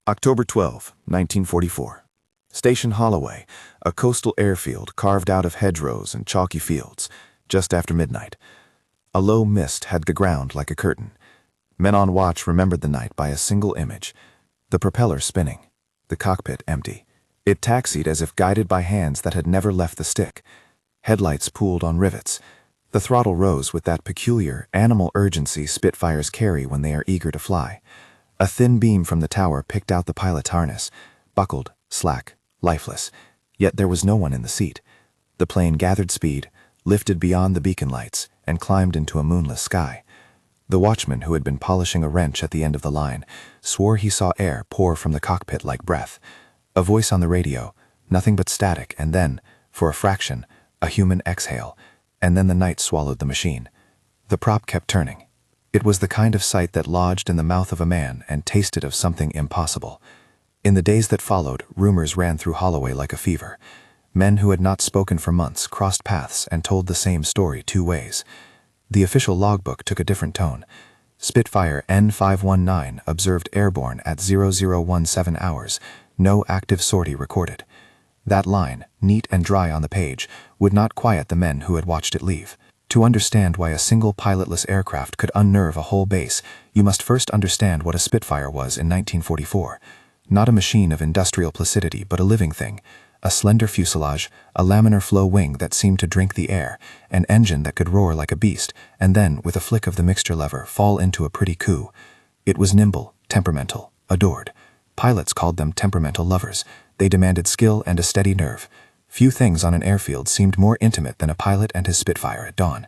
October 12, 1944. Station Holloway, a coastal airfield carved out of hedgerows and chalky fields, just after midnight. A low mist had the ground like a curtain. Men on watch remembered the night by a single image: the propeller spinning, the cockpit empty. It taxied as if guided by hands that had never left the stick. Headlights pooled on rivets. The throttle rose with that peculiar, animal urgency Spitfires carry when they are eager to fly. A thin beam from the tower picked out the pilot's harness, buckled, slack, lifeless. Yet there was no one in the seat. The plane gathered speed, lifted beyond the beacon lights, and climbed into a moonless sky. The watchman, who had been polishing a wrench at the end of the line, swore he saw air pour from the cockpit like breath. A voice on the radio, nothing but static, and then, for a fraction, a human exhale, and then the night swallowed the machine. The prop kept turning. It was the kind of sight that lodged in the mouth of a man and tasted of something impossible. In the days that followed, rumors ran through Holloway like a fever. Men who had not spoken for months crossed paths and told the same story two ways. The official logbook took a different tone. Spitfire N519 observed airborne at 0017 hours, no active sortie recorded. That line, neat and dry on the page, would not quiet the men who had watched it leave. To understand why a single pilotless aircraft could unnerve a whole base, you must first understand what a Spitfire was in 1944. Not a machine of industrial placidity, but a living thing. A slender fuselage, a laminar flow wing that seemed to drink the air, an engine that could roar like a beast, and then, with a flick of the mixture lever, fall into a pretty coup. It was nimble, temperamental, adored. Pilots called them temperamental lovers. They demanded skill and a steady nerve. Few things on an airfield seemed more intimate than a pilot and his Spitfire at dawn.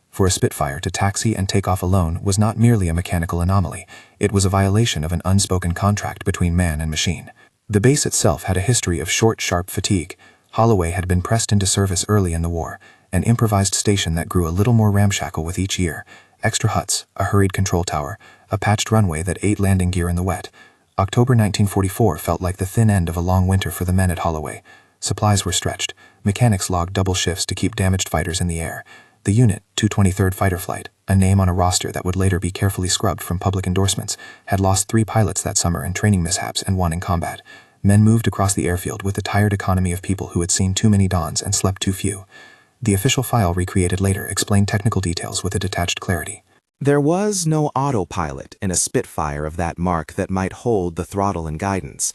For a Spitfire to taxi and take off alone was not merely a mechanical anomaly, it was a violation of an unspoken contract between man and machine. The base itself had a history of short, sharp fatigue. Holloway had been pressed into service early in the war, an improvised station that grew a little more ramshackle with each year. Extra huts, a hurried control tower, a patched runway that ate landing gear in the wet. October 1944 felt like the thin end of a long winter for the men at Holloway. Supplies were stretched. Mechanics logged double shifts to keep damaged fighters in the air. The unit, 223rd Fighter Flight, a name on a roster that would later be carefully scrubbed from public endorsements, had lost 3 pilots that summer in training mishaps and 1 in combat. Men moved across the airfield with the tired economy of people who had seen too many dawns and slept too few. The official file recreated later explained technical details with a detached clarity. There was no autopilot in a Spitfire of that mark that might hold the throttle and guidance.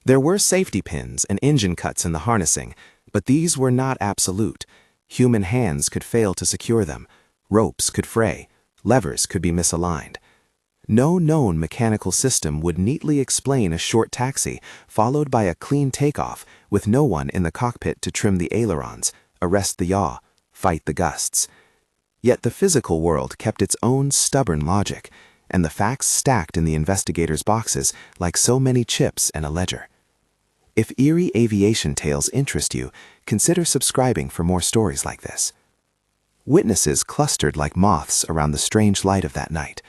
There were safety pins and engine cuts in the harnessing, but these were not absolute. Human hands could fail to secure them. Ropes could fray. Levers could be misaligned. No known mechanical system would neatly explain a short taxi, followed by a clean takeoff, with no one in the cockpit to trim the ailerons, arrest the yaw, fight the gusts. Yet the physical world kept its own stubborn logic, and the facts stacked in the investigators' boxes like so many chips in a ledger. If eerie aviation tales interest you, consider subscribing for more stories like this. Witnesses clustered like moths around the strange light of that night.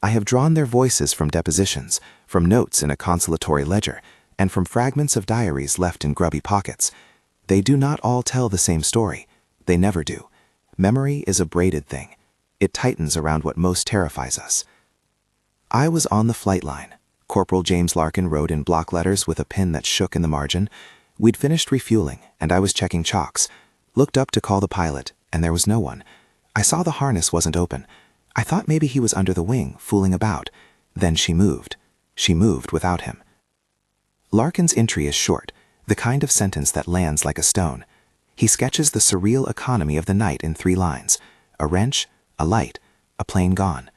I have drawn their voices from depositions, from notes in a consolatory ledger, and from fragments of diaries left in grubby pockets. They do not all tell the same story. They never do. Memory is a braided thing. It tightens around what most terrifies us. I was on the flight line. Corporal James Larkin wrote in block letters with a pen that shook in the margin. We'd finished refueling, and I was checking chocks. Looked up to call the pilot, and there was no one. I saw the harness wasn't open. I thought maybe he was under the wing, fooling about. Then she moved. She moved without him. Larkin's entry is short, the kind of sentence that lands like a stone. He sketches the surreal economy of the night in 3 lines: a wrench, a light, a plane gone.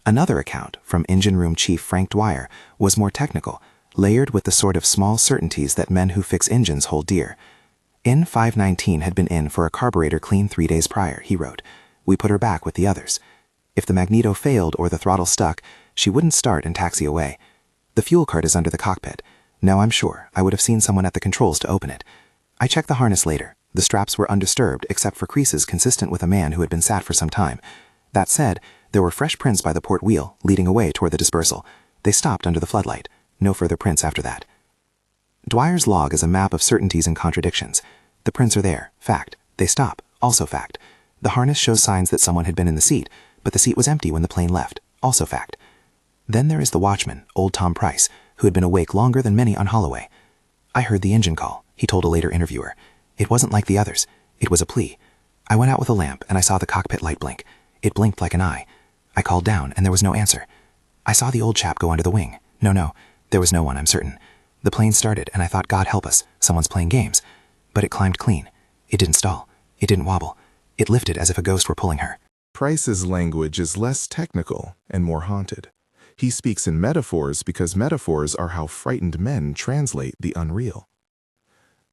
Another account, from engine room chief Frank Dwyer, was more technical, layered with the sort of small certainties that men who fix engines hold dear. N519 had been in for a carburetor clean 3 days prior, he wrote. We put her back with the others. If the magneto failed or the throttle stuck, she wouldn't start and taxi away. The fuel cart is under the cockpit. Now I'm sure I would have seen someone at the controls to open it. I checked the harness later. The straps were undisturbed except for creases consistent with a man who had been sat for some time. That said, there were fresh prints by the port wheel, leading away toward the dispersal. They stopped under the floodlight. No further prints after that. Dwyer's log is a map of certainties and contradictions. The prints are there. Fact. They stop. Also fact. The harness shows signs that someone had been in the seat, but the seat was empty when the plane left. Also fact. Then there is the watchman, old Tom Price. who had been awake longer than many on Holloway. "I heard the engine call," he told a later interviewer. "It wasn't like the others. It was a plea. I went out with a lamp and I saw the cockpit light blink. It blinked like an eye. I called down and there was no answer. I saw the old chap go under the wing. No, there was no one, I'm certain. The plane started and I thought, God help us, someone's playing games. But it climbed clean. It didn't stall. It didn't wobble. It lifted as if a ghost were pulling her." Price's language is less technical and more haunted. He speaks in metaphors because metaphors are how frightened men translate the unreal.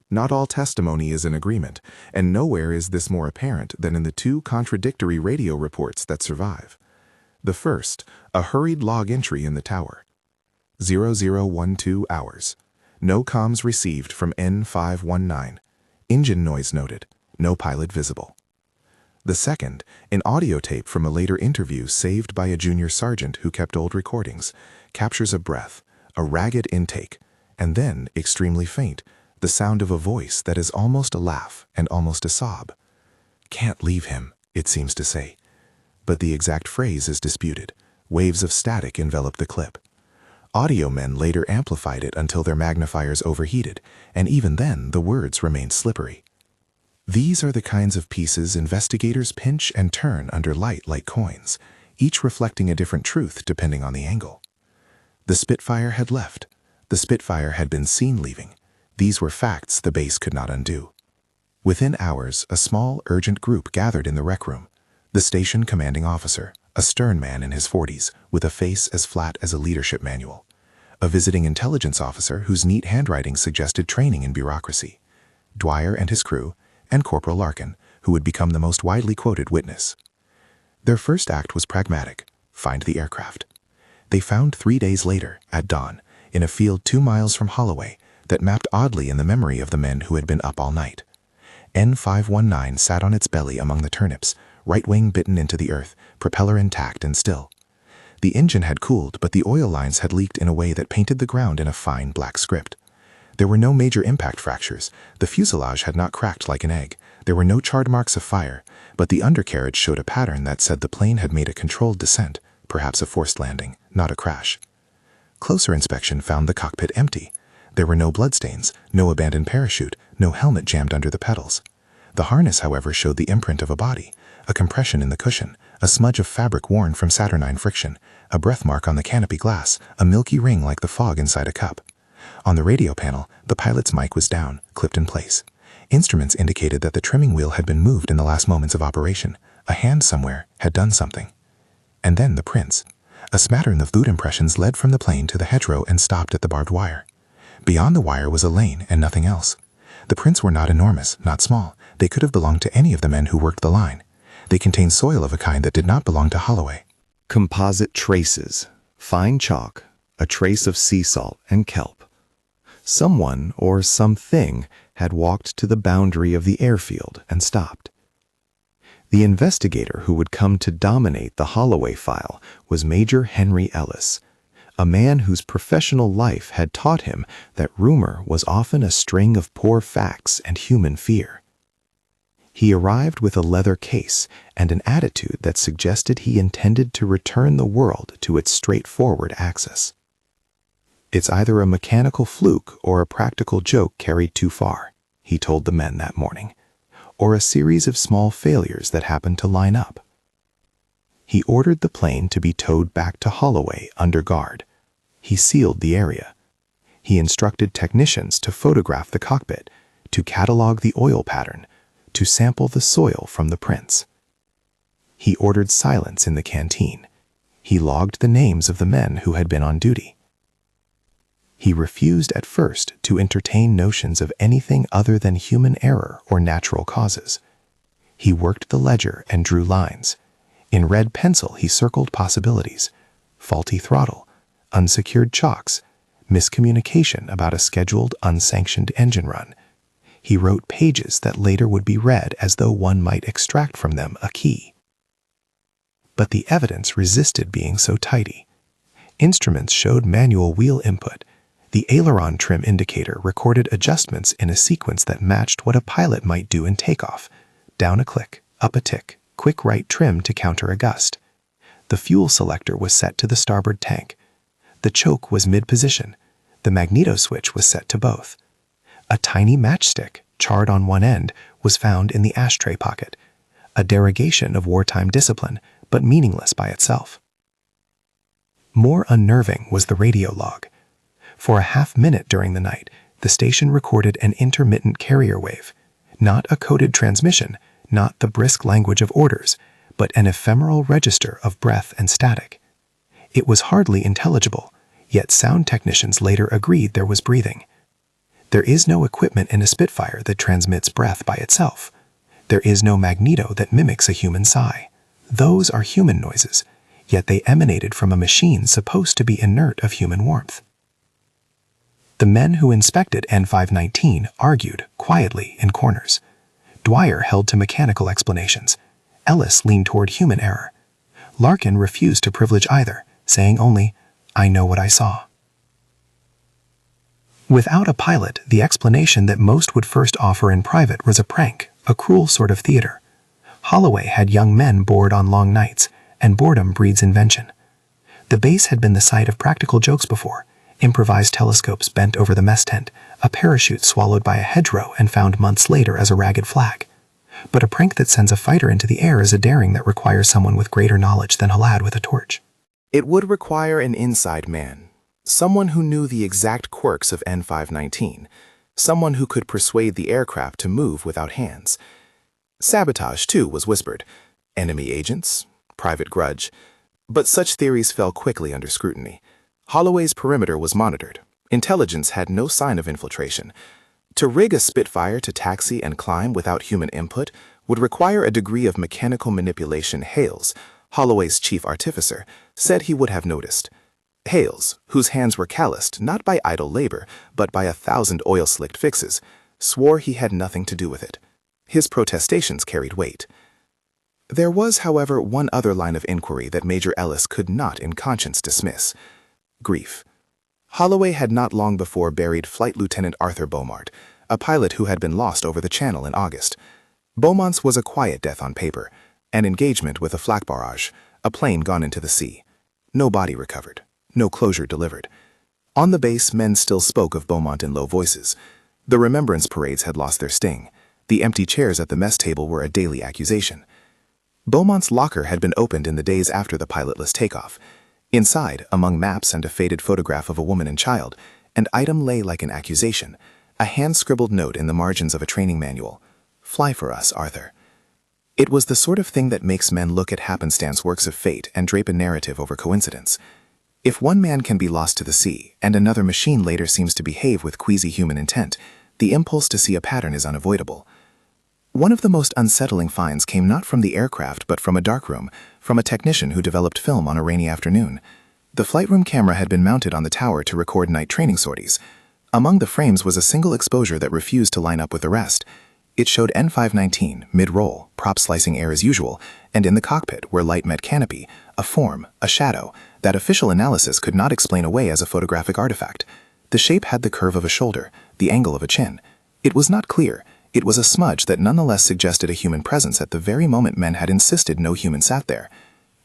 Not all testimony is in agreement, and nowhere is this more apparent than in the two contradictory radio reports that survive. The first, a hurried log entry in the tower. 0012 hours. No comms received from N519. Engine noise noted. No pilot visible. The second, an audio tape from a later interview saved by a junior sergeant who kept old recordings, captures a breath, a ragged intake, and then, extremely faint, the sound of a voice that is almost a laugh and almost a sob. "Can't leave him," it seems to say. But the exact phrase is disputed. Waves of static envelop the clip. Audio men later amplified it until their magnifiers overheated, and even then the words remained slippery. These are the kinds of pieces investigators pinch and turn under light like coins, each reflecting a different truth depending on the angle. The Spitfire had left. The Spitfire had been seen leaving. These were facts the base could not undo. Within hours, a small, urgent group gathered in the rec room. The station commanding officer, a stern man in his 40s, with a face as flat as a leadership manual. A visiting intelligence officer whose neat handwriting suggested training in bureaucracy. Dwyer and his crew, and Corporal Larkin, who would become the most widely quoted witness. Their first act was pragmatic: find the aircraft. They found 3 days later, at dawn, in a field 2 miles from Holloway, that mapped oddly in the memory of the men who had been up all night. N519 sat on its belly among the turnips, right wing bitten into the earth, propeller intact and still. The engine had cooled, but the oil lines had leaked in a way that painted the ground in a fine black script. There were no major impact fractures. The fuselage had not cracked like an egg. There were no charred marks of fire, but the undercarriage showed a pattern that said the plane had made a controlled descent, perhaps a forced landing, not a crash. Closer inspection found the cockpit empty. There were no bloodstains, no abandoned parachute, no helmet jammed under the pedals. The harness, however, showed the imprint of a body, a compression in the cushion, a smudge of fabric worn from saturnine friction, a breath mark on the canopy glass, a milky ring like the fog inside a cup. On the radio panel, the pilot's mic was down, clipped in place. Instruments indicated that the trimming wheel had been moved in the last moments of operation. A hand somewhere had done something. And then the prints. A smattering of boot impressions led from the plane to the hedgerow and stopped at the barbed wire. Beyond the wire was a lane and nothing else. The prints were not enormous, not small. They could have belonged to any of the men who worked the line. They contained soil of a kind that did not belong to Holloway. Composite traces, fine chalk, a trace of sea salt and kelp. Someone or something had walked to the boundary of the airfield and stopped. The investigator who would come to dominate the Holloway file was Major Henry Ellis, a man whose professional life had taught him that rumor was often a string of poor facts and human fear. He arrived with a leather case and an attitude that suggested he intended to return the world to its straightforward axis. "It's either a mechanical fluke or a practical joke carried too far," he told the men that morning, "or a series of small failures that happened to line up." He ordered the plane to be towed back to Holloway under guard. He sealed the area. He instructed technicians to photograph the cockpit, to catalog the oil pattern, to sample the soil from the prints. He ordered silence in the canteen. He logged the names of the men who had been on duty. He refused at first to entertain notions of anything other than human error or natural causes. He worked the ledger and drew lines. In red pencil he circled possibilities: faulty throttle, unsecured chocks, miscommunication about a scheduled unsanctioned engine run. He wrote pages that later would be read as though one might extract from them a key. But the evidence resisted being so tidy. Instruments showed manual wheel input. The aileron trim indicator recorded adjustments in a sequence that matched what a pilot might do in takeoff: down a click, up a tick, quick right trim to counter a gust. The fuel selector was set to the starboard tank. The choke was mid-position. The magneto switch was set to both. A tiny matchstick, charred on one end, was found in the ashtray pocket, a derogation of wartime discipline, but meaningless by itself. More unnerving was the radio log. For a half-minute during the night, the station recorded an intermittent carrier wave, not a coded transmission, not the brisk language of orders, but an ephemeral register of breath and static. It was hardly intelligible, yet sound technicians later agreed there was breathing. There is no equipment in a Spitfire that transmits breath by itself. There is no magneto that mimics a human sigh. Those are human noises, yet they emanated from a machine supposed to be inert of human warmth. The men who inspected N519 argued quietly in corners. Dwyer held to mechanical explanations. Ellis leaned toward human error. Larkin refused to privilege either, saying only, "I know what I saw." Without a pilot, the explanation that most would first offer in private was a prank, a cruel sort of theater. Holloway had young men bored on long nights, and boredom breeds invention. The base had been the site of practical jokes before: improvised telescopes bent over the mess tent, a parachute swallowed by a hedgerow and found months later as a ragged flag. But a prank that sends a fighter into the air is a daring that requires someone with greater knowledge than a lad with a torch. It would require an inside man, someone who knew the exact quirks of N519, someone who could persuade the aircraft to move without hands. Sabotage, too, was whispered. Enemy agents, private grudge. But such theories fell quickly under scrutiny. Holloway's perimeter was monitored. Intelligence had no sign of infiltration. To rig a Spitfire to taxi and climb without human input would require a degree of mechanical manipulation Hales, Holloway's chief artificer, said he would have noticed. Hales, whose hands were calloused not by idle labor, but by 1,000 oil-slicked fixes, swore he had nothing to do with it. His protestations carried weight. There was, however, one other line of inquiry that Major Ellis could not in conscience dismiss: grief. Holloway had not long before buried Flight Lieutenant Arthur Beaumont, a pilot who had been lost over the Channel in August. Beaumont's was a quiet death on paper, an engagement with a flak barrage, a plane gone into the sea. No body recovered, no closure delivered. On the base, men still spoke of Beaumont in low voices. The remembrance parades had lost their sting. The empty chairs at the mess table were a daily accusation. Beaumont's locker had been opened in the days after the pilotless takeoff. Inside, among maps and a faded photograph of a woman and child, an item lay like an accusation, a hand-scribbled note in the margins of a training manual: "Fly for us, Arthur." It was the sort of thing that makes men look at happenstance works of fate and drape a narrative over coincidence. If one man can be lost to the sea, and another machine later seems to behave with queasy human intent, the impulse to see a pattern is unavoidable. One of the most unsettling finds came not from the aircraft but from a darkroom, from a technician who developed film on a rainy afternoon. The flight room camera had been mounted on the tower to record night training sorties. Among the frames was a single exposure that refused to line up with the rest. It showed N519, mid-roll, prop slicing air as usual, and in the cockpit, where light met canopy, a form, a shadow, that official analysis could not explain away as a photographic artifact. The shape had the curve of a shoulder, the angle of a chin. It was not clear. It was a smudge that nonetheless suggested a human presence at the very moment men had insisted no human sat there.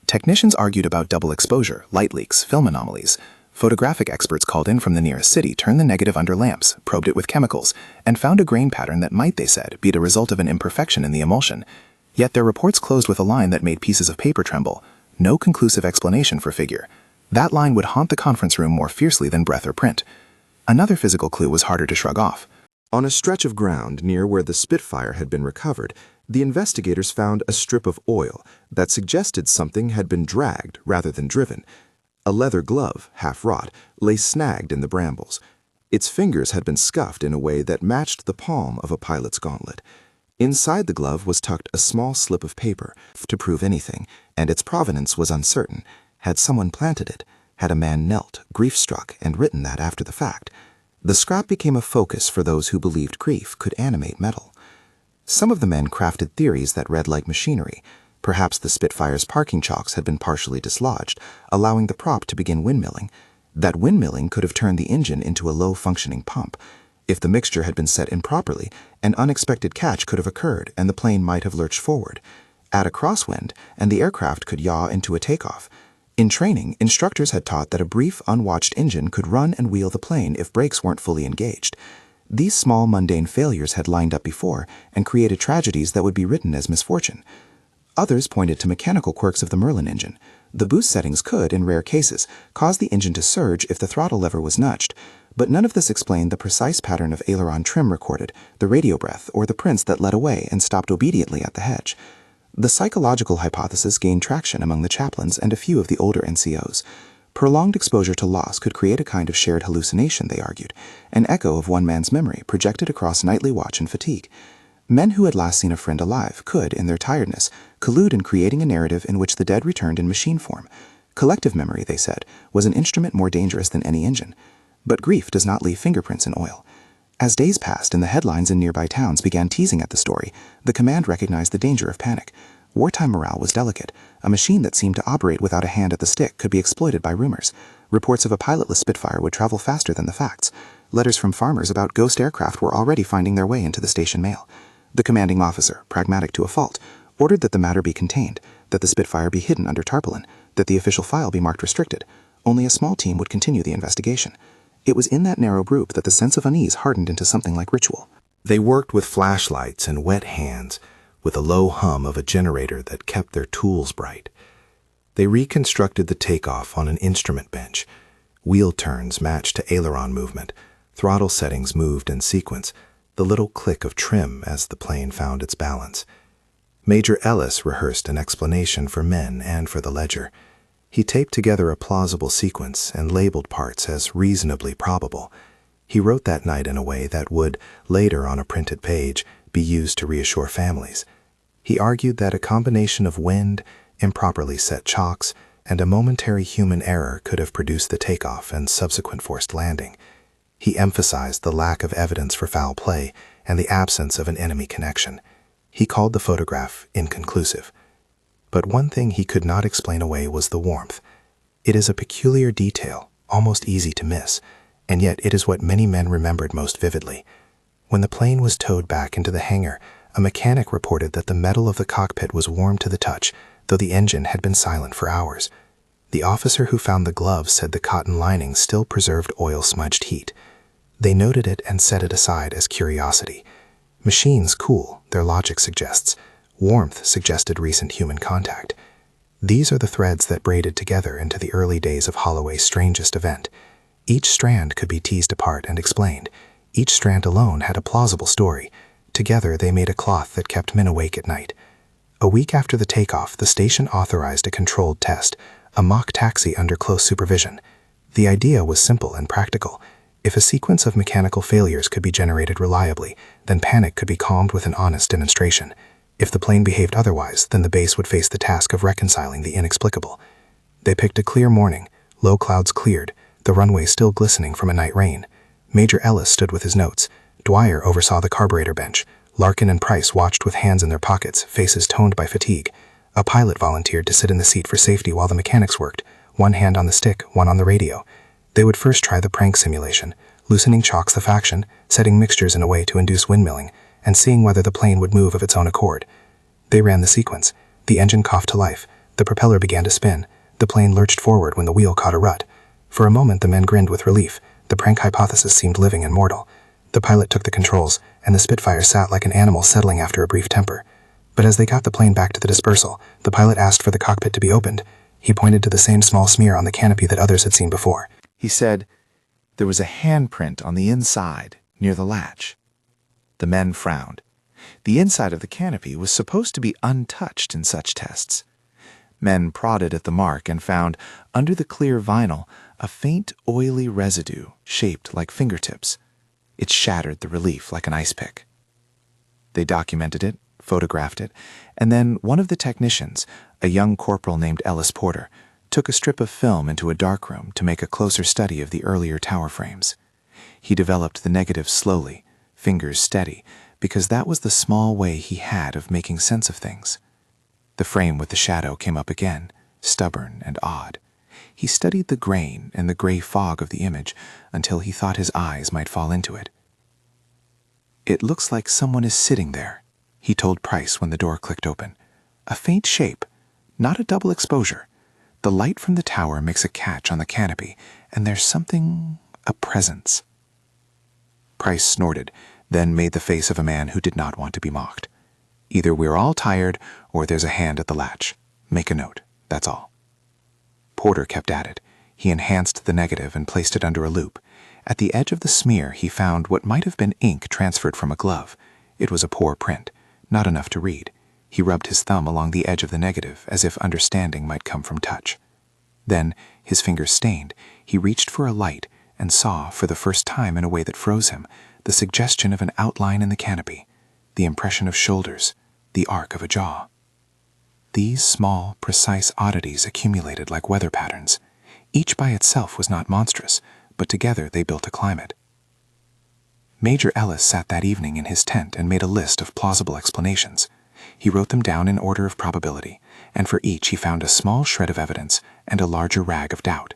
Technicians argued about double exposure, light leaks, film anomalies. Photographic experts called in from the nearest city turned the negative under lamps, probed it with chemicals, and found a grain pattern that might, they said, be the result of an imperfection in the emulsion. Yet their reports closed with a line that made pieces of paper tremble. No conclusive explanation for figure. That line would haunt the conference room more fiercely than breath or print. Another physical clue was harder to shrug off. On a stretch of ground near where the Spitfire had been recovered, the investigators found a strip of oil that suggested something had been dragged rather than driven. A leather glove, half-wrought, lay snagged in the brambles. Its fingers had been scuffed in a way that matched the palm of a pilot's gauntlet. Inside the glove was tucked a small slip of paper to prove anything, and its provenance was uncertain. Had someone planted it? Had a man knelt, grief-struck, and written that after the fact? The scrap became a focus for those who believed grief could animate metal. Some of the men crafted theories that read like machinery. Perhaps the Spitfire's parking chocks had been partially dislodged, allowing the prop to begin windmilling. That windmilling could have turned the engine into a low-functioning pump. If the mixture had been set improperly, an unexpected catch could have occurred and the plane might have lurched forward. Add a crosswind, and the aircraft could yaw into a takeoff. In training, instructors had taught that a brief, unwatched engine could run and wheel the plane if brakes weren't fully engaged. These small, mundane failures had lined up before and created tragedies that would be written as misfortune. Others pointed to mechanical quirks of the Merlin engine. The boost settings could, in rare cases, cause the engine to surge if the throttle lever was nudged, but none of this explained the precise pattern of aileron trim recorded, the radio breath, or the prints that led away and stopped obediently at the hedge. The psychological hypothesis gained traction among the chaplains and a few of the older NCOs. Prolonged exposure to loss could create a kind of shared hallucination, they argued, an echo of one man's memory projected across nightly watch and fatigue. Men who had last seen a friend alive could, in their tiredness, collude in creating a narrative in which the dead returned in machine form. Collective memory, they said, was an instrument more dangerous than any engine. But grief does not leave fingerprints in oil. As days passed and the headlines in nearby towns began teasing at the story, the command recognized the danger of panic. Wartime morale was delicate. A machine that seemed to operate without a hand at the stick could be exploited by rumors. Reports of a pilotless Spitfire would travel faster than the facts. Letters from farmers about ghost aircraft were already finding their way into the station mail. The commanding officer, pragmatic to a fault, ordered that the matter be contained, that the Spitfire be hidden under tarpaulin, that the official file be marked restricted. Only a small team would continue the investigation. It was in that narrow group that the sense of unease hardened into something like ritual. They worked with flashlights and wet hands, with a low hum of a generator that kept their tools bright. They reconstructed the takeoff on an instrument bench. Wheel turns matched to aileron movement. Throttle settings moved in sequence, the little click of trim as the plane found its balance. Major Ellis rehearsed an explanation for men and for the ledger. He taped together a plausible sequence and labeled parts as reasonably probable. He wrote that night in a way that would, later on a printed page, be used to reassure families. He argued that a combination of wind, improperly set chocks, and a momentary human error could have produced the takeoff and subsequent forced landing. He emphasized the lack of evidence for foul play and the absence of an enemy connection. He called the photograph inconclusive. But one thing he could not explain away was the warmth. It is a peculiar detail, almost easy to miss, and yet it is what many men remembered most vividly. When the plane was towed back into the hangar, a mechanic reported that the metal of the cockpit was warm to the touch, though the engine had been silent for hours. The officer who found the gloves said the cotton lining still preserved oil-smudged heat. They noted it and set it aside as curiosity. Machines cool, their logic suggests. Warmth suggested recent human contact. These are the threads that braided together into the early days of Holloway's strangest event. Each strand could be teased apart and explained. Each strand alone had a plausible story. Together they made a cloth that kept men awake at night. A week after the takeoff, the station authorized a controlled test, a mock taxi under close supervision. The idea was simple and practical. If a sequence of mechanical failures could be generated reliably, then panic could be calmed with an honest demonstration. If the plane behaved otherwise, then the base would face the task of reconciling the inexplicable. They picked a clear morning, low clouds cleared, the runway still glistening from a night rain. Major Ellis stood with his notes. Dwyer oversaw the carburetor bench. Larkin and Price watched with hands in their pockets, faces toned by fatigue. A pilot volunteered to sit in the seat for safety while the mechanics worked, one hand on the stick, one on the radio. They would first try the prank simulation, loosening chocks the faction, setting mixtures in a way to induce windmilling, and seeing whether the plane would move of its own accord. They ran the sequence. The engine coughed to life. The propeller began to spin. The plane lurched forward when the wheel caught a rut. For a moment the men grinned with relief. The prank hypothesis seemed living and mortal. The pilot took the controls, and the Spitfire sat like an animal settling after a brief temper. But as they got the plane back to the dispersal, the pilot asked for the cockpit to be opened. He pointed to the same small smear on the canopy that others had seen before. He said, "There was a handprint on the inside, near the latch." The men frowned. The inside of the canopy was supposed to be untouched in such tests. Men prodded at the mark and found, under the clear vinyl, a faint, oily residue shaped like fingertips. It shattered the relief like an ice pick. They documented it, photographed it, and then one of the technicians, a young corporal named Ellis Porter, took a strip of film into a darkroom to make a closer study of the earlier tower frames. He developed the negative slowly, fingers steady, because that was the small way he had of making sense of things. The frame with the shadow came up again, stubborn and odd. He studied the grain and the gray fog of the image until he thought his eyes might fall into it. "It looks like someone is sitting there," he told Price when the door clicked open. "A faint shape, not a double exposure. The light from the tower makes a catch on the canopy, and there's something, a presence. Price snorted, then made the face of a man who did not want to be mocked. Either we're all tired, or there's a hand at the latch. Make a note, that's all. Porter kept at it. He enhanced the negative and placed it under a loupe. At the edge of the smear he found what might have been ink transferred from a glove. It was a poor print, not enough to read. He rubbed his thumb along the edge of the negative, as if understanding might come from touch. Then, his fingers stained, he reached for a light and saw, for the first time in a way that froze him, the suggestion of an outline in the canopy, the impression of shoulders, the arc of a jaw. These small, precise oddities accumulated like weather patterns. Each by itself was not monstrous, but together they built a climate. Major Ellis sat that evening in his tent and made a list of plausible explanations. He wrote them down in order of probability, and for each he found a small shred of evidence and a larger rag of doubt.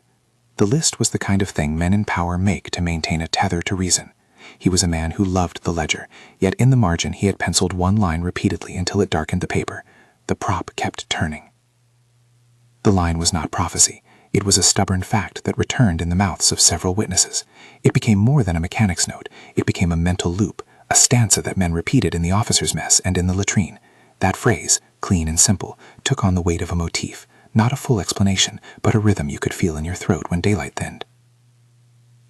The list was the kind of thing men in power make to maintain a tether to reason. He was a man who loved the ledger, yet in the margin he had penciled one line repeatedly until it darkened the paper. The prop kept turning. The line was not prophecy. It was a stubborn fact that returned in the mouths of several witnesses. It became more than a mechanic's note. It became a mental loop, a stanza that men repeated in the officers' mess and in the latrine. That phrase, clean and simple, took on the weight of a motif, not a full explanation, but a rhythm you could feel in your throat when daylight thinned.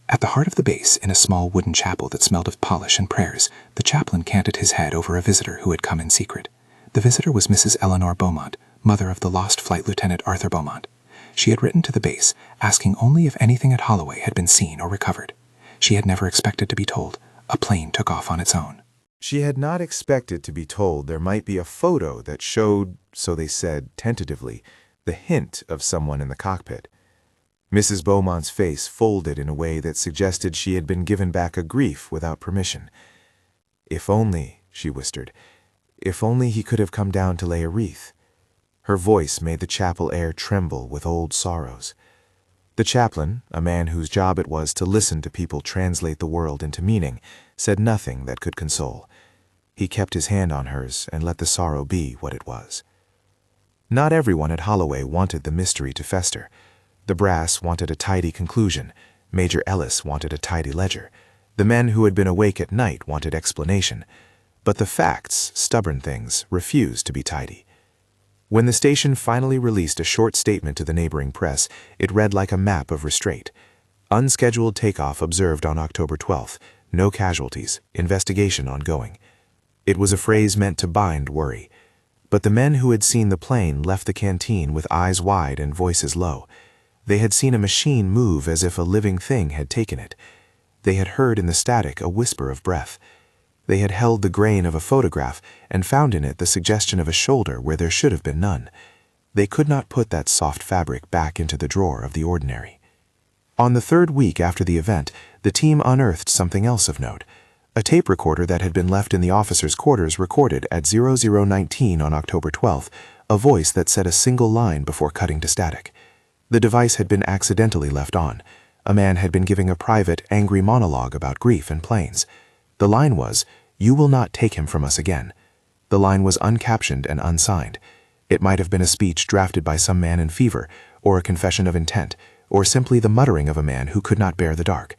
At the heart of the base, in a small wooden chapel that smelled of polish and prayers, the chaplain canted his head over a visitor who had come in secret. The visitor was Mrs. Eleanor Beaumont, mother of the lost Flight Lieutenant Arthur Beaumont. She had written to the base, asking only if anything at Holloway had been seen or recovered. She had never expected to be told. A plane took off on its own. She had not expected to be told there might be a photo that showed, so they said tentatively, the hint of someone in the cockpit. Mrs. Beaumont's face folded in a way that suggested she had been given back a grief without permission. If only, she whispered, if only he could have come down to lay a wreath. Her voice made the chapel air tremble with old sorrows. The chaplain, a man whose job it was to listen to people translate the world into meaning, said nothing that could console. He kept his hand on hers and let the sorrow be what it was. Not everyone at Holloway wanted the mystery to fester. The brass wanted a tidy conclusion. Major Ellis wanted a tidy ledger. The men who had been awake at night wanted explanation. But the facts, stubborn things, refused to be tidy. When the station finally released a short statement to the neighboring press, it read like a map of restraint. Unscheduled takeoff observed on October 12th. No casualties. Investigation ongoing. It was a phrase meant to bind worry. But the men who had seen the plane left the canteen with eyes wide and voices low. They had seen a machine move as if a living thing had taken it. They had heard in the static a whisper of breath. They had held the grain of a photograph and found in it the suggestion of a shoulder where there should have been none. They could not put that soft fabric back into the drawer of the ordinary. On the third week after the event, the team unearthed something else of note. A tape recorder that had been left in the officers' quarters recorded at 0019 on October 12th a voice that said a single line before cutting to static. The device had been accidentally left on. A man had been giving a private, angry monologue about grief and planes. The line was, "You will not take him from us again." The line was uncaptioned and unsigned. It might have been a speech drafted by some man in fever, or a confession of intent, or simply the muttering of a man who could not bear the dark.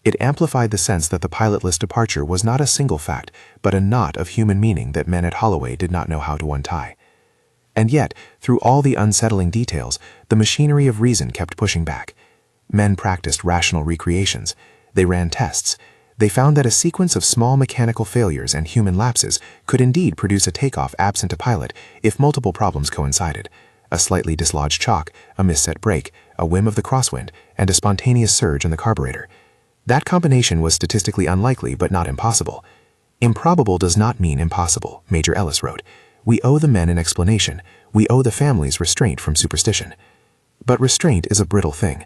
It amplified the sense that the pilotless departure was not a single fact, but a knot of human meaning that men at Holloway did not know how to untie. And yet, through all the unsettling details, the machinery of reason kept pushing back. Men practiced rational recreations. They ran tests. They found that a sequence of small mechanical failures and human lapses could indeed produce a takeoff absent a pilot if multiple problems coincided. A slightly dislodged chock, a misset brake, a whim of the crosswind, and a spontaneous surge in the carburetor. That combination was statistically unlikely but not impossible. Improbable does not mean impossible, Major Ellis wrote. We owe the men an explanation. We owe the families restraint from superstition. But restraint is a brittle thing.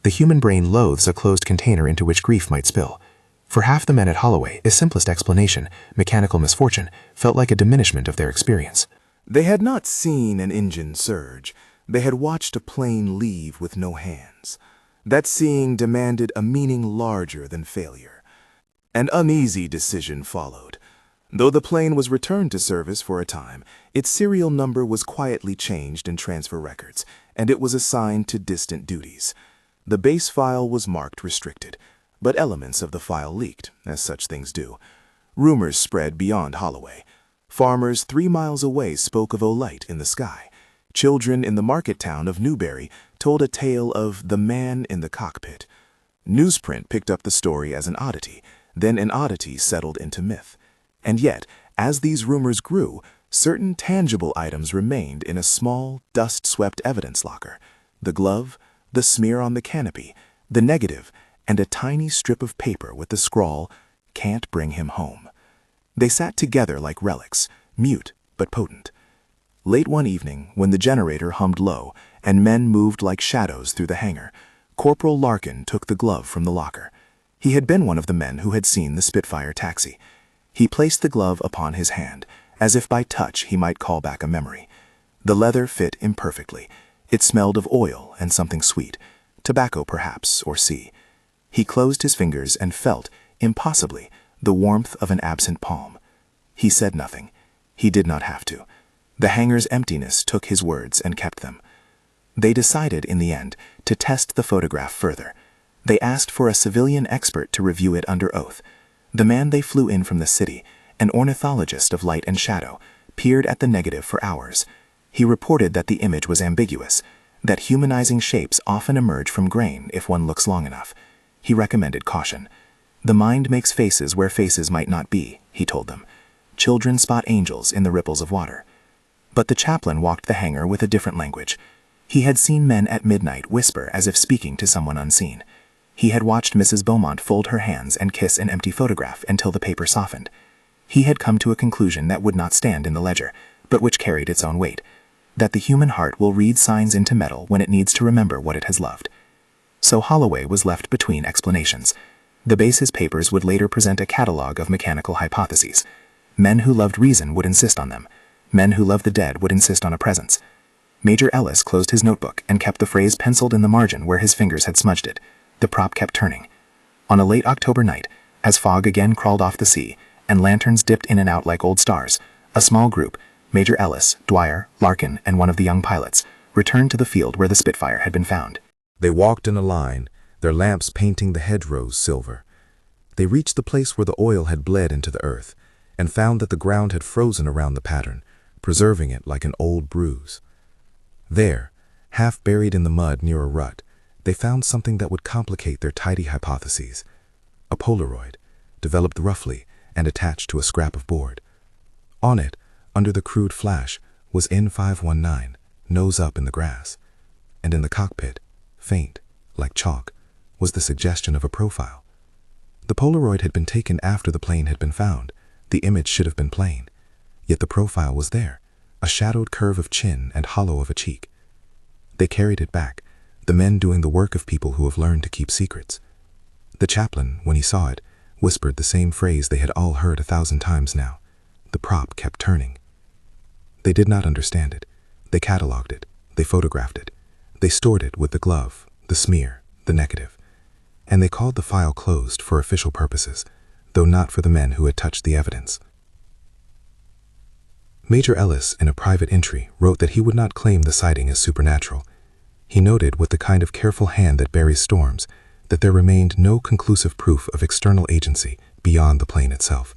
The human brain loathes a closed container into which grief might spill. For half the men at Holloway, a simplest explanation, mechanical misfortune, felt like a diminishment of their experience. They had not seen an engine surge. They had watched a plane leave with no hands. That seeing demanded a meaning larger than failure. An uneasy decision followed. Though the plane was returned to service for a time, its serial number was quietly changed in transfer records, and it was assigned to distant duties. The base file was marked restricted, but elements of the file leaked, as such things do. Rumors spread beyond Holloway. Farmers 3 miles away spoke of a light in the sky. Children in the market town of Newberry told a tale of the man in the cockpit. Newsprint picked up the story as an oddity, then an oddity settled into myth. And yet, as these rumors grew, certain tangible items remained in a small, dust-swept evidence locker. The glove, the smear on the canopy, the negative, and a tiny strip of paper with the scrawl, "Can't bring him home." They sat together like relics, mute but potent. Late one evening, when the generator hummed low and men moved like shadows through the hangar, Corporal Larkin took the glove from the locker. He had been one of the men who had seen the Spitfire taxi. He placed the glove upon his hand, as if by touch he might call back a memory. The leather fit imperfectly. It smelled of oil and something sweet, tobacco perhaps, or sea. He closed his fingers and felt, impossibly, the warmth of an absent palm. He said nothing. He did not have to. The hangar's emptiness took his words and kept them. They decided, in the end, to test the photograph further. They asked for a civilian expert to review it under oath. The man they flew in from the city, an ornithologist of light and shadow, peered at the negative for hours. He reported that the image was ambiguous, that humanizing shapes often emerge from grain if one looks long enough. He recommended caution. The mind makes faces where faces might not be, he told them. Children spot angels in the ripples of water. But the chaplain walked the hangar with a different language. He had seen men at midnight whisper as if speaking to someone unseen. He had watched Mrs. Beaumont fold her hands and kiss an empty photograph until the paper softened. He had come to a conclusion that would not stand in the ledger, but which carried its own weight, that the human heart will read signs into metal when it needs to remember what it has loved. So Holloway was left between explanations. The base's papers would later present a catalog of mechanical hypotheses. Men who loved reason would insist on them. Men who loved the dead would insist on a presence. Major Ellis closed his notebook and kept the phrase penciled in the margin where his fingers had smudged it. The prop kept turning. On a late October night, as fog again crawled off the sea, and lanterns dipped in and out like old stars, a small group, Major Ellis, Dwyer, Larkin, and one of the young pilots, returned to the field where the Spitfire had been found. They walked in a line, their lamps painting the hedgerows silver. They reached the place where the oil had bled into the earth, and found that the ground had frozen around the pattern, preserving it like an old bruise. There, half buried in the mud near a rut, they found something that would complicate their tidy hypotheses. A Polaroid, developed roughly and attached to a scrap of board. On it, under the crude flash, was N519, nose up in the grass. And in the cockpit, faint, like chalk, was the suggestion of a profile. The Polaroid had been taken after the plane had been found. The image should have been plain. Yet the profile was there, a shadowed curve of chin and hollow of a cheek. They carried it back, the men doing the work of people who have learned to keep secrets. The chaplain, when he saw it, whispered the same phrase they had all heard 1,000 times now. The prop kept turning. They did not understand it. They catalogued it. They photographed it. They stored it with the glove, the smear, the negative. And they called the file closed for official purposes, though not for the men who had touched the evidence. Major Ellis, in a private entry, wrote that he would not claim the sighting as supernatural. He noted, with the kind of careful hand that buries storms, that there remained no conclusive proof of external agency beyond the plane itself.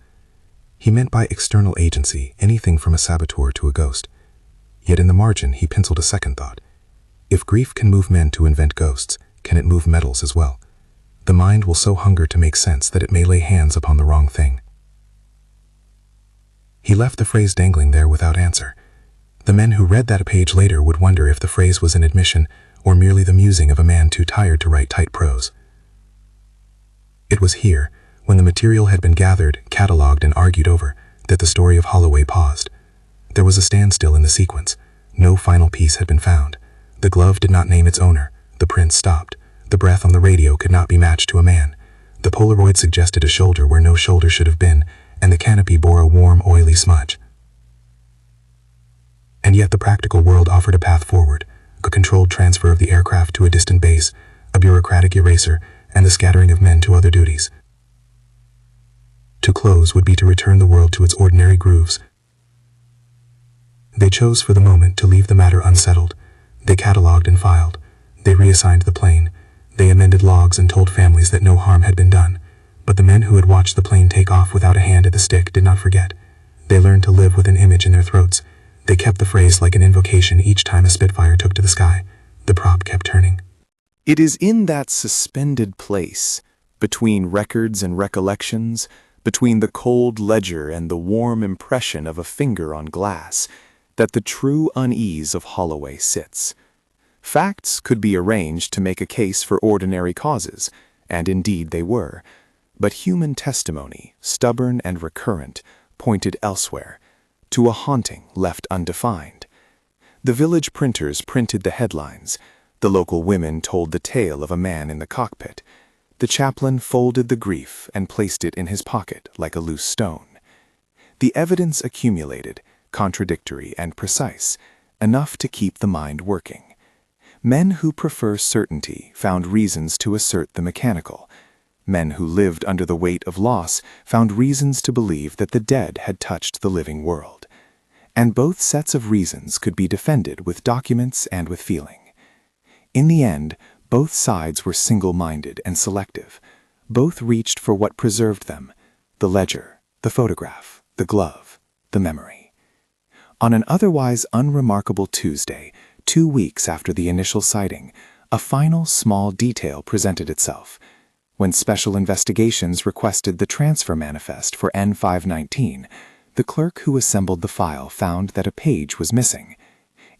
He meant by external agency anything from a saboteur to a ghost. Yet in the margin he penciled a second thought. If grief can move men to invent ghosts, can it move metals as well? The mind will so hunger to make sense that it may lay hands upon the wrong thing. He left the phrase dangling there without answer. The men who read that a page later would wonder if the phrase was an admission or merely the musing of a man too tired to write tight prose. It was here, when the material had been gathered, catalogued, and argued over, that the story of Holloway paused. There was a standstill in the sequence. No final piece had been found. The glove did not name its owner. The print stopped. The breath on the radio could not be matched to a man. The Polaroid suggested a shoulder where no shoulder should have been, and the canopy bore a warm, oily smudge. And yet the practical world offered a path forward, a controlled transfer of the aircraft to a distant base, a bureaucratic eraser, and the scattering of men to other duties. To close would be to return the world to its ordinary grooves. They chose for the moment to leave the matter unsettled. They cataloged and filed. They reassigned the plane. They amended logs and told families that no harm had been done. But the men who had watched the plane take off without a hand at the stick did not forget. They learned to live with an image in their throats. They kept the phrase like an invocation each time a Spitfire took to the sky. The prop kept turning. It is in that suspended place, between records and recollections, between the cold ledger and the warm impression of a finger on glass, that the true unease of Holloway sits. Facts could be arranged to make a case for ordinary causes, and indeed they were, but human testimony, stubborn and recurrent, pointed elsewhere, to a haunting left undefined. The village printers printed the headlines. The local women told the tale of a man in the cockpit. The chaplain folded the grief and placed it in his pocket like a loose stone. The evidence accumulated, contradictory and precise, enough to keep the mind working. Men who prefer certainty found reasons to assert the mechanical. Men who lived under the weight of loss found reasons to believe that the dead had touched the living world. And both sets of reasons could be defended with documents and with feeling. In the end, both sides were single-minded and selective. Both reached for what preserved them: the ledger, the photograph, the glove, the memory. On an otherwise unremarkable Tuesday, 2 weeks after the initial sighting, a final small detail presented itself. When Special Investigations requested the transfer manifest for N519, the clerk who assembled the file found that a page was missing.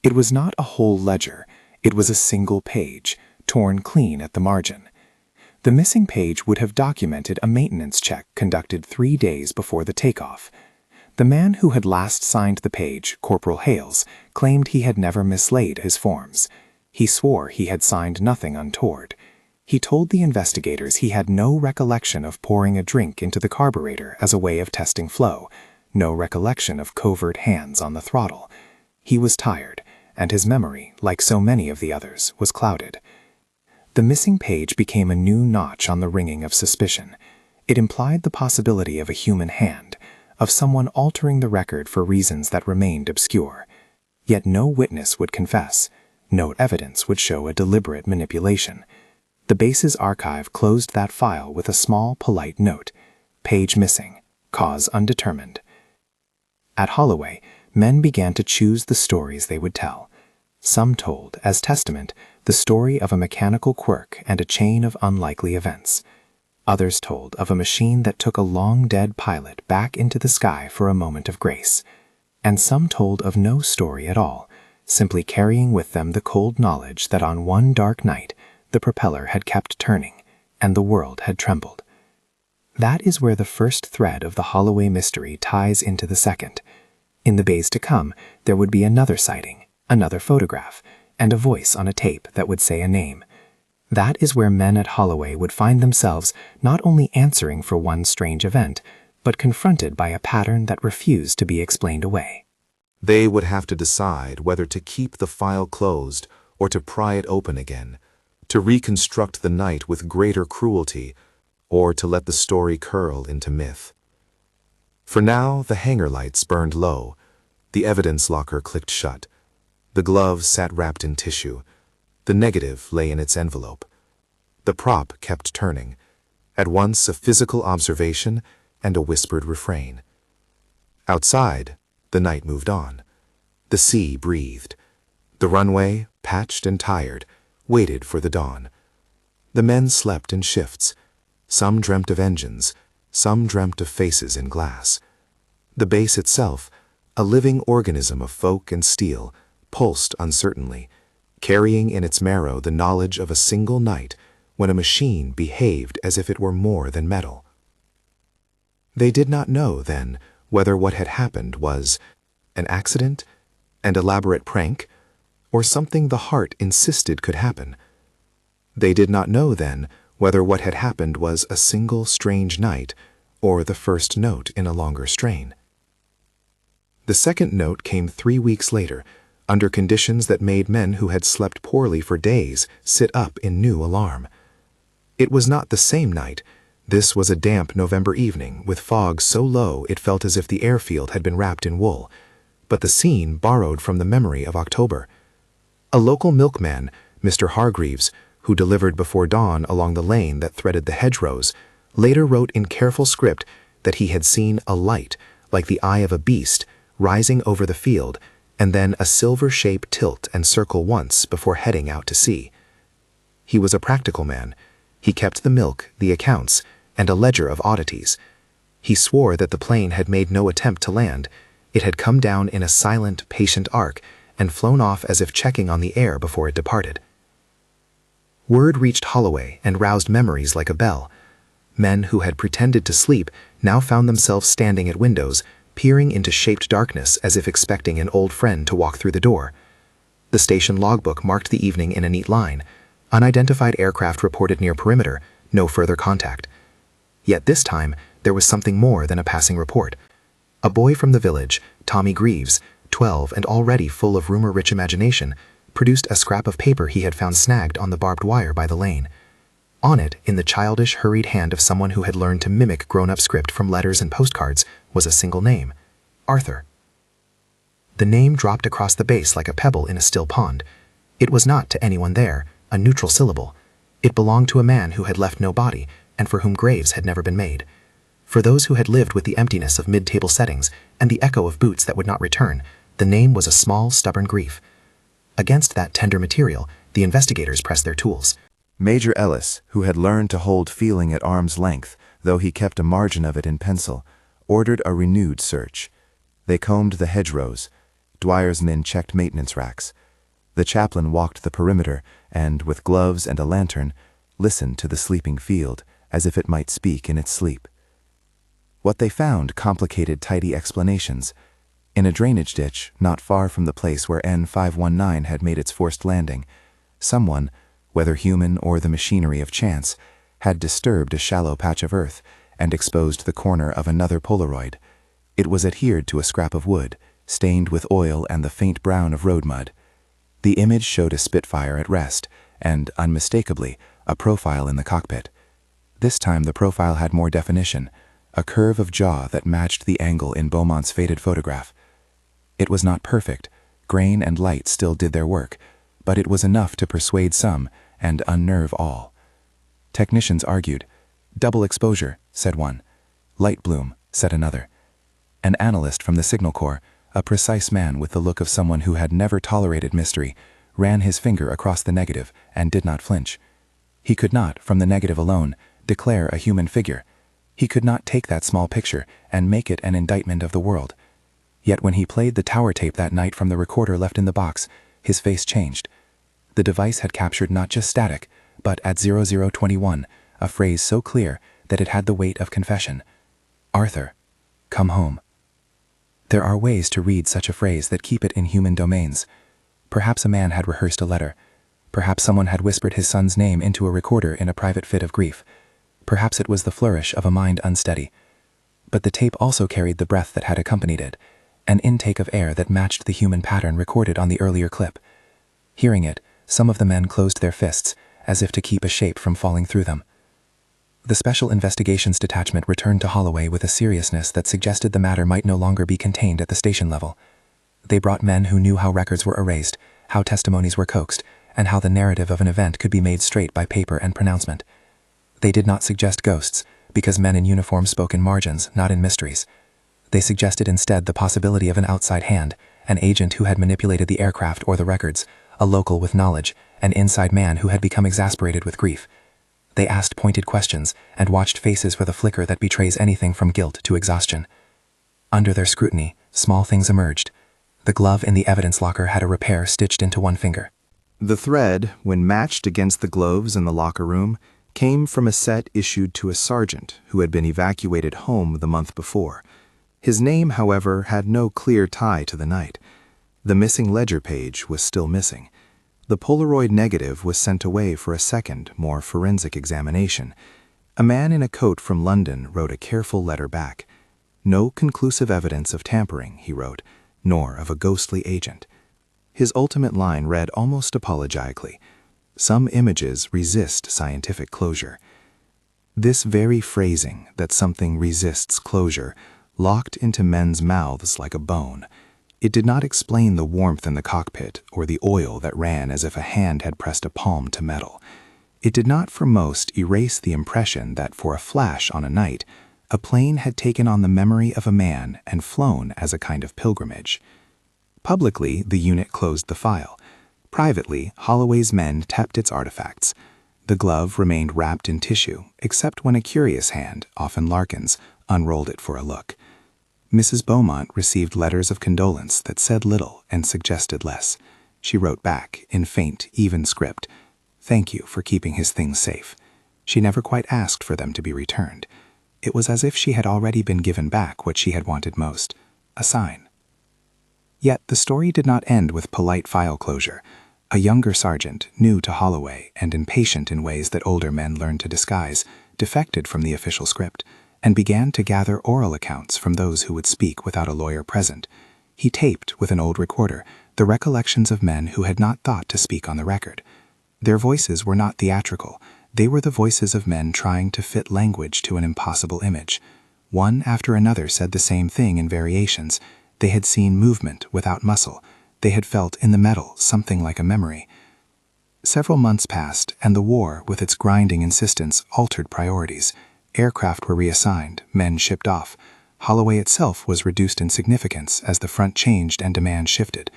It was not a whole ledger. It was a single page, torn clean at the margin. The missing page would have documented a maintenance check conducted 3 days before the takeoff. The man who had last signed the page, Corporal Hales, claimed he had never mislaid his forms. He swore he had signed nothing untoward. He told the investigators he had no recollection of pouring a drink into the carburetor as a way of testing flow, no recollection of covert hands on the throttle. He was tired, and his memory, like so many of the others, was clouded. The missing page became a new notch on the ringing of suspicion. It implied the possibility of a human hand, of someone altering the record for reasons that remained obscure. Yet no witness would confess. No evidence would show a deliberate manipulation. The base's archive closed that file with a small, polite note: page missing, cause undetermined. At Holloway, men began to choose the stories they would tell. Some told, as testament, the story of a mechanical quirk and a chain of unlikely events. Others told of a machine that took a long-dead pilot back into the sky for a moment of grace. And some told of no story at all, simply carrying with them the cold knowledge that on one dark night the propeller had kept turning and the world had trembled. That is where the first thread of the Holloway mystery ties into the second. In the days to come, there would be another sighting, another photograph, and a voice on a tape that would say a name. That is where men at Holloway would find themselves not only answering for one strange event, but confronted by a pattern that refused to be explained away. They would have to decide whether to keep the file closed or to pry it open again, to reconstruct the night with greater cruelty, or to let the story curl into myth. For now, the hangar lights burned low, the evidence locker clicked shut, the glove sat wrapped in tissue, the negative lay in its envelope. The prop kept turning, at once a physical observation and a whispered refrain. Outside, the night moved on. The sea breathed. The runway, patched and tired, waited for the dawn. The men slept in shifts. Some dreamt of engines, some dreamt of faces in glass. The base itself, a living organism of folk and steel, pulsed uncertainly, carrying in its marrow the knowledge of a single night when a machine behaved as if it were more than metal. They did not know, then, whether what had happened was an accident, an elaborate prank, or something the heart insisted could happen. They did not know, then, whether what had happened was a single strange night or the first note in a longer strain. The second note came 3 weeks later, under conditions that made men who had slept poorly for days sit up in new alarm. It was not the same night. This was a damp November evening, with fog so low it felt as if the airfield had been wrapped in wool, but the scene borrowed from the memory of October. A local milkman, Mr. Hargreaves, who delivered before dawn along the lane that threaded the hedgerows, later wrote in careful script that he had seen a light, like the eye of a beast, rising over the field, and then a silver shape tilt and circle once before heading out to sea. He was a practical man. He kept the milk, the accounts, and a ledger of oddities. He swore that the plane had made no attempt to land. It had come down in a silent, patient arc and flown off as if checking on the air before it departed. Word reached Holloway and roused memories like a bell. Men who had pretended to sleep now found themselves standing at windows, peering into shaped darkness as if expecting an old friend to walk through the door. The station logbook marked the evening in a neat line. Unidentified aircraft reported near perimeter, no further contact. Yet this time, there was something more than a passing report. A boy from the village, Tommy Greaves, 12 and already full of rumor-rich imagination, produced a scrap of paper he had found snagged on the barbed wire by the lane. On it, in the childish, hurried hand of someone who had learned to mimic grown-up script from letters and postcards, was a single name: Arthur. The name dropped across the base like a pebble in a still pond. It was not to anyone there, a neutral syllable. It belonged to a man who had left no body, and for whom graves had never been made. For those who had lived with the emptiness of mid-table settings and the echo of boots that would not return, the name was a small, stubborn grief. Against that tender material, the investigators pressed their tools. Major Ellis, who had learned to hold feeling at arm's length, though he kept a margin of it in pencil, ordered a renewed search. They combed the hedgerows. Dwyer's men checked maintenance racks. The chaplain walked the perimeter and, with gloves and a lantern, listened to the sleeping field as if it might speak in its sleep. What they found complicated tidy explanations. In a drainage ditch, not far from the place where N519 had made its forced landing, someone, whether human or the machinery of chance, had disturbed a shallow patch of earth and exposed the corner of another Polaroid. It was adhered to a scrap of wood, stained with oil and the faint brown of road mud. The image showed a Spitfire at rest, and, unmistakably, a profile in the cockpit. This time the profile had more definition, a curve of jaw that matched the angle in Beaumont's faded photograph. It was not perfect, grain and light still did their work, but it was enough to persuade some and unnerve all. Technicians argued. Double exposure, said one. Light bloom, said another. An analyst from the Signal Corps, a precise man with the look of someone who had never tolerated mystery, ran his finger across the negative and did not flinch. He could not, from the negative alone, declare a human figure. He could not take that small picture and make it an indictment of the world. Yet when he played the tower tape that night from the recorder left in the box, his face changed. The device had captured not just static, but at 0021, a phrase so clear that it had the weight of confession. Arthur, come home. There are ways to read such a phrase that keep it in human domains. Perhaps a man had rehearsed a letter. Perhaps someone had whispered his son's name into a recorder in a private fit of grief. Perhaps it was the flourish of a mind unsteady. But the tape also carried the breath that had accompanied it, an intake of air that matched the human pattern recorded on the earlier clip. Hearing it, some of the men closed their fists, as if to keep a shape from falling through them. The Special Investigations Detachment returned to Holloway with a seriousness that suggested the matter might no longer be contained at the station level. They brought men who knew how records were erased, how testimonies were coaxed, and how the narrative of an event could be made straight by paper and pronouncement. They did not suggest ghosts, because men in uniform spoke in margins, not in mysteries. They suggested instead the possibility of an outside hand, an agent who had manipulated the aircraft or the records, a local with knowledge, an inside man who had become exasperated with grief. They asked pointed questions and watched faces with a flicker that betrays anything from guilt to exhaustion. Under their scrutiny, small things emerged. The glove in the evidence locker had a repair stitched into one finger. The thread, when matched against the gloves in the locker room, came from a set issued to a sergeant who had been evacuated home the month before. His name, however, had no clear tie to the night. The missing ledger page was still missing. The Polaroid negative was sent away for a second, more forensic examination. A man in a coat from London wrote a careful letter back. No conclusive evidence of tampering, he wrote, nor of a ghostly agent. His ultimate line read almost apologetically, "Some images resist scientific closure." This very phrasing, that something resists closure, locked into men's mouths like a bone. It did not explain the warmth in the cockpit or the oil that ran as if a hand had pressed a palm to metal. It did not for most erase the impression that for a flash on a night, a plane had taken on the memory of a man and flown as a kind of pilgrimage. Publicly, the unit closed the file. Privately, Holloway's men tapped its artifacts. The glove remained wrapped in tissue, except when a curious hand, often Larkin's, unrolled it for a look. Mrs. Beaumont received letters of condolence that said little and suggested less. She wrote back, in faint, even script, "Thank you for keeping his things safe." She never quite asked for them to be returned. It was as if she had already been given back what she had wanted most, a sign. Yet the story did not end with polite file closure. A younger sergeant, new to Holloway and impatient in ways that older men learned to disguise, defected from the official script and began to gather oral accounts from those who would speak without a lawyer present. He taped, with an old recorder, the recollections of men who had not thought to speak on the record. Their voices were not theatrical. They were the voices of men trying to fit language to an impossible image. One after another said the same thing in variations. They had seen movement without muscle. They had felt in the metal something like a memory. Several months passed, and the war, with its grinding insistence, altered priorities. Aircraft were reassigned, men shipped off. Holloway itself was reduced in significance as the front changed and demand shifted.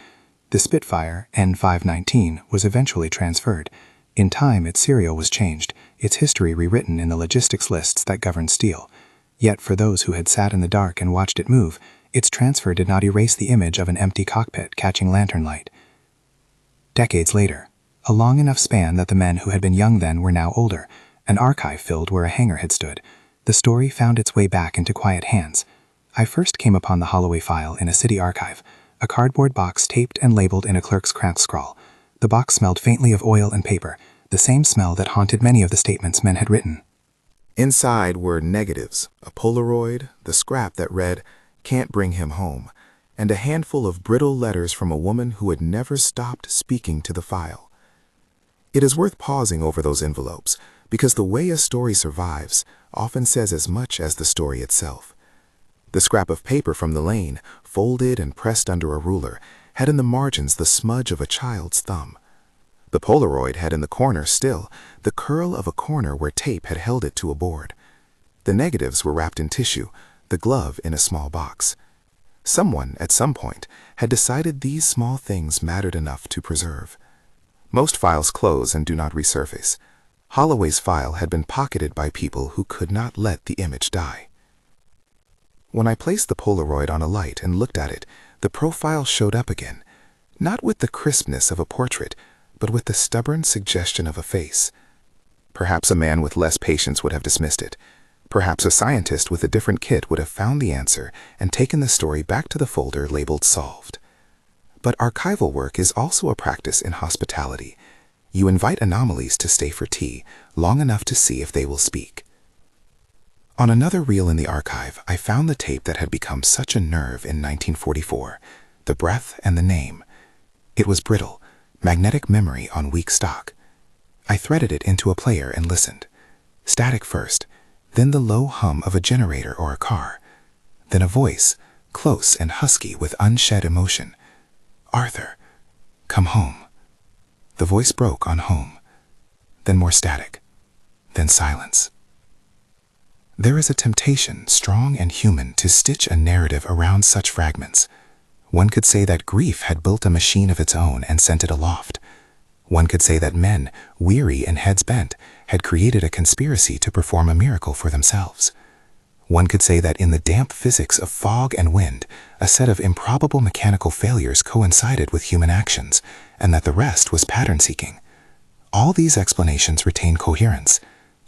The Spitfire, N519, was eventually transferred. In time, its serial was changed, its history rewritten in the logistics lists that govern steel. Yet for those who had sat in the dark and watched it move, its transfer did not erase the image of an empty cockpit catching lantern light. Decades later, a long enough span that the men who had been young then were now older, an archive filled where a hangar had stood, the story found its way back into quiet hands. I first came upon the Holloway file in a city archive, a cardboard box taped and labeled in a clerk's cramped scrawl. The box smelled faintly of oil and paper, the same smell that haunted many of the statements men had written. Inside were negatives, a Polaroid, the scrap that read, "Can't bring him home," and a handful of brittle letters from a woman who had never stopped speaking to the file. It is worth pausing over those envelopes, because the way a story survives often says as much as the story itself. The scrap of paper from the lane, folded and pressed under a ruler, had in the margins the smudge of a child's thumb. The Polaroid had in the corner still the curl of a corner where tape had held it to a board. The negatives were wrapped in tissue, the glove in a small box. Someone, at some point, had decided these small things mattered enough to preserve. Most files close and do not resurface. Holloway's file had been pocketed by people who could not let the image die. When I placed the Polaroid on a light and looked at it, the profile showed up again, not with the crispness of a portrait, but with the stubborn suggestion of a face. Perhaps a man with less patience would have dismissed it. Perhaps a scientist with a different kit would have found the answer and taken the story back to the folder labeled Solved. But archival work is also a practice in hospitality. You invite anomalies to stay for tea, long enough to see if they will speak. On another reel in the archive, I found the tape that had become such a nerve in 1944, the breath and the name. It was brittle, magnetic memory on weak stock. I threaded it into a player and listened. Static first, then the low hum of a generator or a car, then a voice, close and husky with unshed emotion. "Arthur, come home." The voice broke on home, then more static, then silence. There is a temptation, strong and human, to stitch a narrative around such fragments. One could say that grief had built a machine of its own and sent it aloft. One could say that men, weary and heads bent, had created a conspiracy to perform a miracle for themselves. One could say that in the damp physics of fog and wind, a set of improbable mechanical failures coincided with human actions, and that the rest was pattern-seeking. All these explanations retain coherence.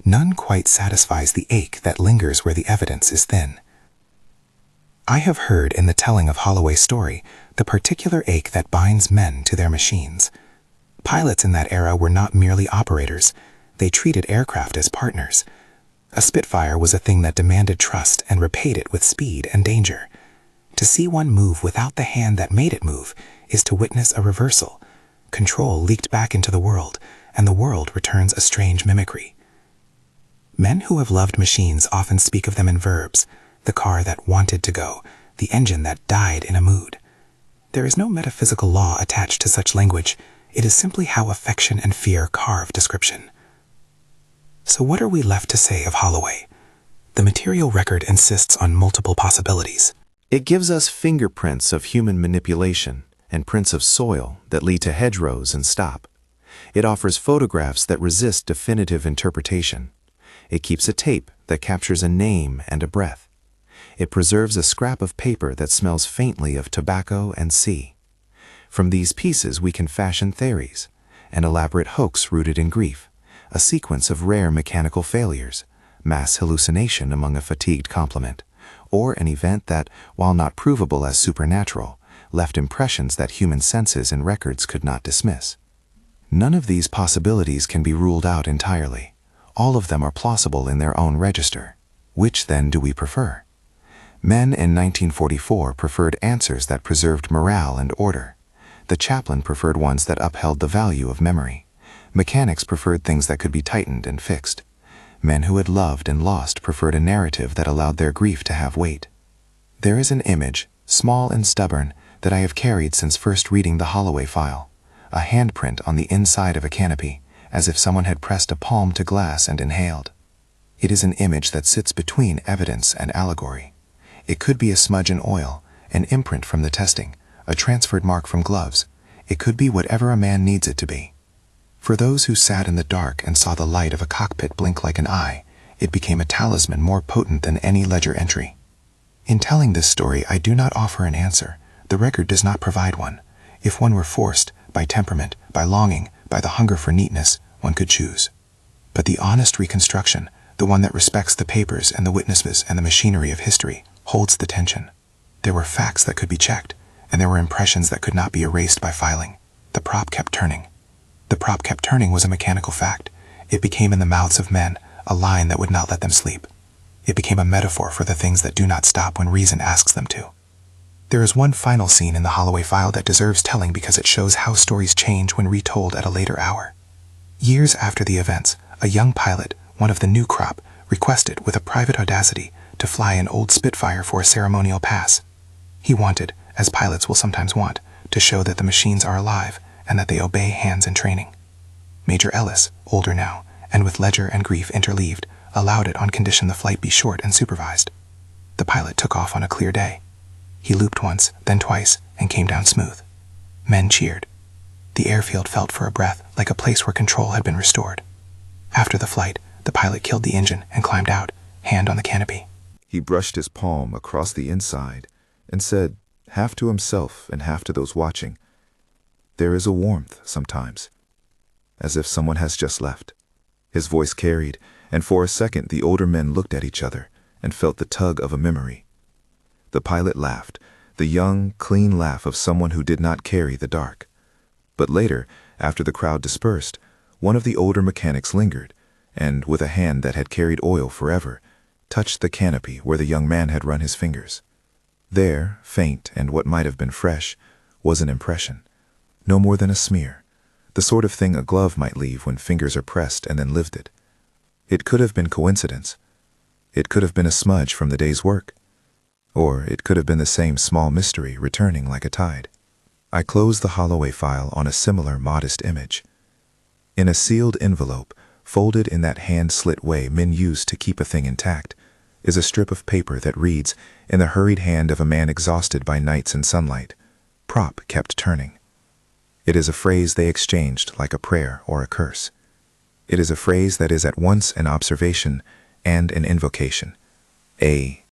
None quite satisfies the ache that lingers where the evidence is thin. I have heard in the telling of Holloway's story the particular ache that binds men to their machines. Pilots in that era were not merely operators. They treated aircraft as partners. A Spitfire was a thing that demanded trust and repaid it with speed and danger. To see one move without the hand that made it move is to witness a reversal. Control leaked back into the world, and the world returns a strange mimicry. Men who have loved machines often speak of them in verbs, the car that wanted to go, the engine that died in a mood. There is no metaphysical law attached to such language. It is simply how affection and fear carve description. So what are we left to say of Holloway? The material record insists on multiple possibilities. It gives us fingerprints of human manipulation and prints of soil that lead to hedgerows and stop. It offers photographs that resist definitive interpretation. It keeps a tape that captures a name and a breath. It preserves a scrap of paper that smells faintly of tobacco and sea. From these pieces we can fashion theories, an elaborate hoax rooted in grief, a sequence of rare mechanical failures, mass hallucination among a fatigued complement, or an event that, while not provable as supernatural, left impressions that human senses and records could not dismiss. None of these possibilities can be ruled out entirely. All of them are plausible in their own register. Which then do we prefer? Men in 1944 preferred answers that preserved morale and order. The chaplain preferred ones that upheld the value of memory. Mechanics preferred things that could be tightened and fixed. Men who had loved and lost preferred a narrative that allowed their grief to have weight. There is an image, small and stubborn, that I have carried since first reading the Holloway file. A handprint on the inside of a canopy, as if someone had pressed a palm to glass and inhaled. It is an image that sits between evidence and allegory. It could be a smudge in oil, an imprint from the testing, a transferred mark from gloves. It could be whatever a man needs it to be. For those who sat in the dark and saw the light of a cockpit blink like an eye, it became a talisman more potent than any ledger entry. In telling this story, I do not offer an answer. The record does not provide one. If one were forced, by temperament, by longing, by the hunger for neatness, one could choose. But the honest reconstruction, the one that respects the papers and the witnesses and the machinery of history, holds the tension. There were facts that could be checked, and there were impressions that could not be erased by filing. The prop kept turning. The prop kept turning was a mechanical fact. It became in the mouths of men a line that would not let them sleep. It became a metaphor for the things that do not stop when reason asks them to. There is one final scene in the Holloway file that deserves telling because it shows how stories change when retold at a later hour. Years after the events, a young pilot, one of the new crop, requested, with a private audacity, to fly an old Spitfire for a ceremonial pass. He wanted, as pilots will sometimes want, to show that the machines are alive and that they obey hands in training. Major Ellis, older now, and with ledger and grief interleaved, allowed it on condition the flight be short and supervised. The pilot took off on a clear day. He looped once, then twice, and came down smooth. Men cheered. The airfield felt for a breath like a place where control had been restored. After the flight, the pilot killed the engine and climbed out, hand on the canopy. He brushed his palm across the inside and said, half to himself and half to those watching, "There is a warmth sometimes, as if someone has just left." His voice carried, and for a second the older men looked at each other and felt the tug of a memory. The pilot laughed, the young, clean laugh of someone who did not carry the dark. But later, after the crowd dispersed, one of the older mechanics lingered, and with a hand that had carried oil forever, touched the canopy where the young man had run his fingers. There, faint and what might have been fresh, was an impression. No more than a smear, the sort of thing a glove might leave when fingers are pressed and then lifted. It could have been coincidence. It could have been a smudge from the day's work. Or it could have been the same small mystery returning like a tide. I closed the Holloway file on a similar modest image. In a sealed envelope, folded in that hand-slit way men use to keep a thing intact, is a strip of paper that reads, in the hurried hand of a man exhausted by nights and sunlight, "Prop kept turning." It is a phrase they exchanged like a prayer or a curse. It is a phrase that is at once an observation and an invocation, a